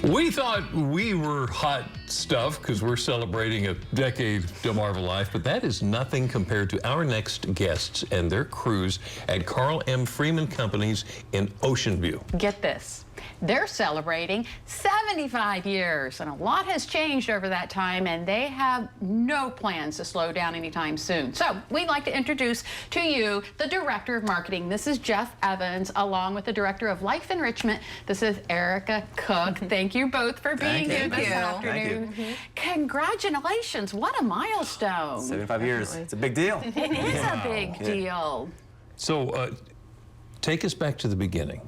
We thought we were hot stuff because we're celebrating a decade of Marvel Life, but that is nothing compared to our next guests and their crews at Carl M. Freeman Companies in Ocean View. Get this. They're celebrating 75 years, and a lot has changed over that time, and they have no plans to slow down anytime soon. So we'd like to introduce to you the Director of Marketing. This is Jeff Evans, along with the Director of Life Enrichment. This is Erica Cook. Thank you both for being here this afternoon. Congratulations. What a milestone. 75 years. It's a big deal. It is a big deal. So take us back to the beginning,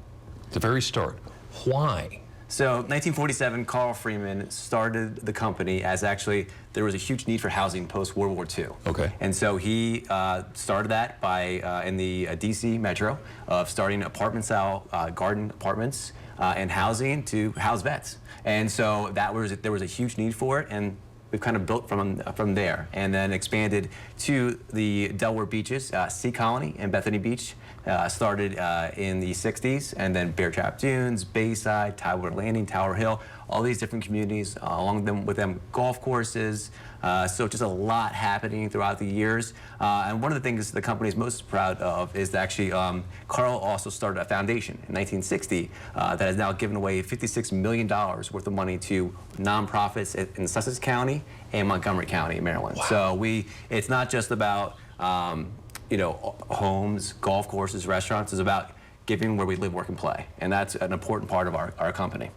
the very start. Why? So 1947, Carl Freeman started the company as actually there was a huge need for housing post-World War II. Okay. And so he started that by, in the DC metro, of starting apartment-style garden apartments and housing to house vets. And so there was a huge need for it, and we've kind of built from there, and then expanded to the Delaware beaches, Sea Colony and Bethany Beach. Started in the 60s, and then Bear Trap Dunes, Bayside, Tidewater Landing, Tower Hill, all these different communities, along with them golf courses. So just a lot happening throughout the years. And one of the things the company is most proud of is that actually Carl also started a foundation in 1960 that has now given away $56 million worth of money to nonprofits in Sussex County and Montgomery County, Maryland. Wow. So it's not just about you know, homes, golf courses, restaurants. Is about giving where we live, work, and play. And that's an important part of our company.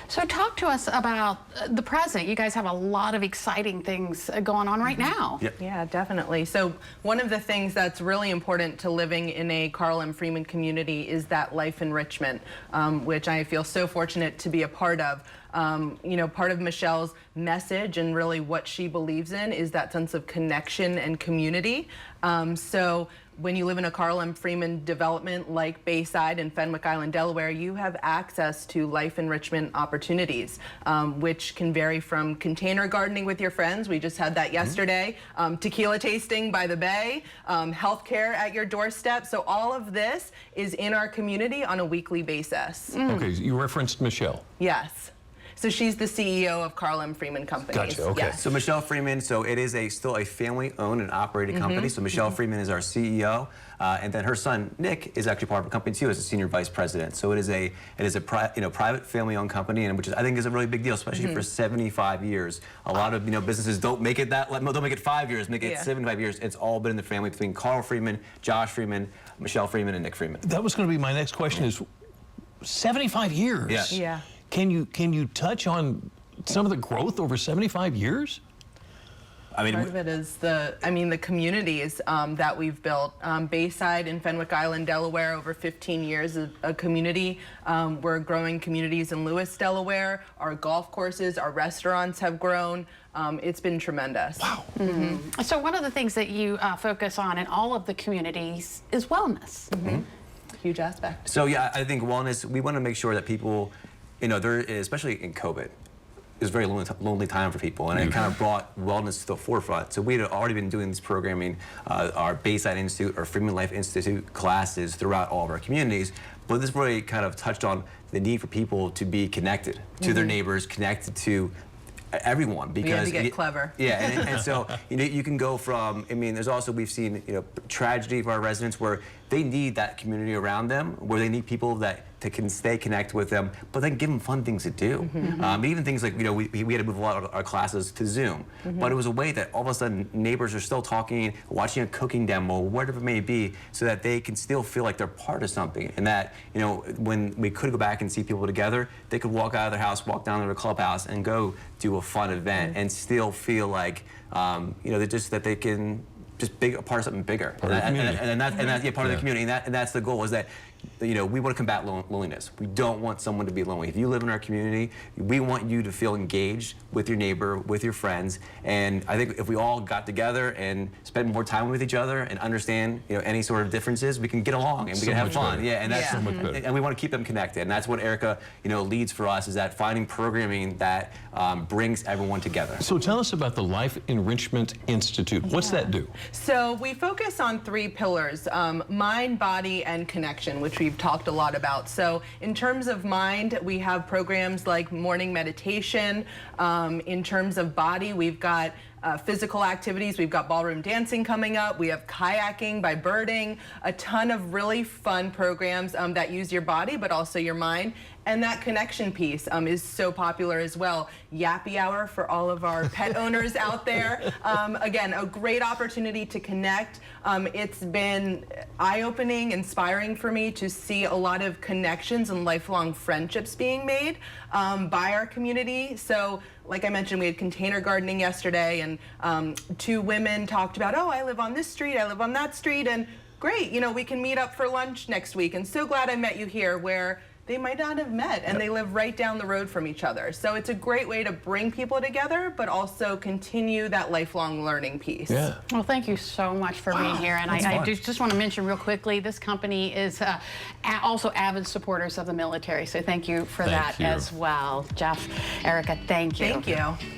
So talk to us about the present. You guys have a lot of exciting things going on right now. Yep. Yeah, definitely. So one of the things that's really important to living in a Carl M. Freeman community is that life enrichment, which I feel so fortunate to be a part of. You know, part of Michelle's message and really what she believes in is that sense of connection and community. So when you live in a Carl M. Freeman development like Bayside and Fenwick Island, Delaware, you have access to life enrichment opportunities, which can vary from container gardening with your friends. We just had that yesterday. Tequila tasting by the bay, healthcare at your doorstep. So all of this is in our community on a weekly basis. Okay, you referenced Michelle. Yes. So she's the CEO of Carl M. Freeman Companies. Gotcha, okay. Yes. So Michelle Freeman, so it is still a family-owned and operated company. So Michelle Freeman is our CEO, and then her son Nick is actually part of the company too as a senior vice president. So it is a private family-owned company, and which I think is a really big deal, especially for 75 years. A lot of businesses don't make it don't make it 5 years, make it 75 years. It's all been in the family between Carl Freeman, Josh Freeman, Michelle Freeman, and Nick Freeman. That was going to be my next question. Is 75 years? Yes. Yeah. Can you touch on some of the growth over 75 years? I mean, Part of it is the communities that we've built. Bayside and Fenwick Island, Delaware, over 15 years of a community. We're growing communities in Lewis, Delaware. Our golf courses, our restaurants have grown. It's been tremendous. Wow. So one of the things that you focus on in all of the communities is wellness. Huge aspect. So yeah, I think wellness, we want to make sure that people, you know, especially in COVID, it was a very lonely time for people, and it kind of brought wellness to the forefront. So we had already been doing this programming, our Bayside Institute, our Freeman Life Institute classes throughout all of our communities, but this really kind of touched on the need for people to be connected to their neighbors, connected to everyone, because we had to get clever. Yeah, and so you can go from, I mean, there's also, we've seen tragedy for our residents where they need that community around them, where they need people that can stay connected with them, but then give them fun things to do. Even things like, we had to move a lot of our classes to Zoom, but it was a way that all of a sudden neighbors are still talking, watching a cooking demo, whatever it may be, so that they can still feel like they're part of something, and that, when we could go back and see people together, they could walk out of their house, walk down to their clubhouse, and go do a fun event, and still feel like, that they can just be a part of something bigger, and that's part of the community, and that's the goal, is that we want to combat loneliness. We don't want someone to be lonely. If you live in our community, we want you to feel engaged with your neighbor, with your friends, and I think if we all got together and spent more time with each other and understand any sort of differences, we can get along and we can have fun. Yeah, and that's so much better. And we want to keep them connected, and that's what Erica leads for us, is that finding programming that brings everyone together. So tell us about the Life Enrichment Institute. What's that do? So we focus on 3 pillars: mind, body, and connection, which we've talked a lot about. So in terms of mind, we have programs like morning meditation. In terms of body, we've got physical activities. We've got ballroom dancing coming up. We have kayaking by birding, a ton of really fun programs that use your body but also your mind. And that connection piece is so popular as well. Yappy hour for all of our pet owners out there. Again, a great opportunity to connect. It's been eye-opening, inspiring for me to see a lot of connections and lifelong friendships being made by our community. So like I mentioned, we had container gardening yesterday, and 2 women talked about, oh, I live on this street, I live on that street, and great, you know, we can meet up for lunch next week, and so glad I met you here, where they might not have met, and they live right down the road from each other. So it's a great way to bring people together, but also continue that lifelong learning piece. Yeah. Well, thank you so much for being here. And I just want to mention real quickly, this company is also avid supporters of the military. So thank you for that as well. Jeff, Erica, thank you. Thank you.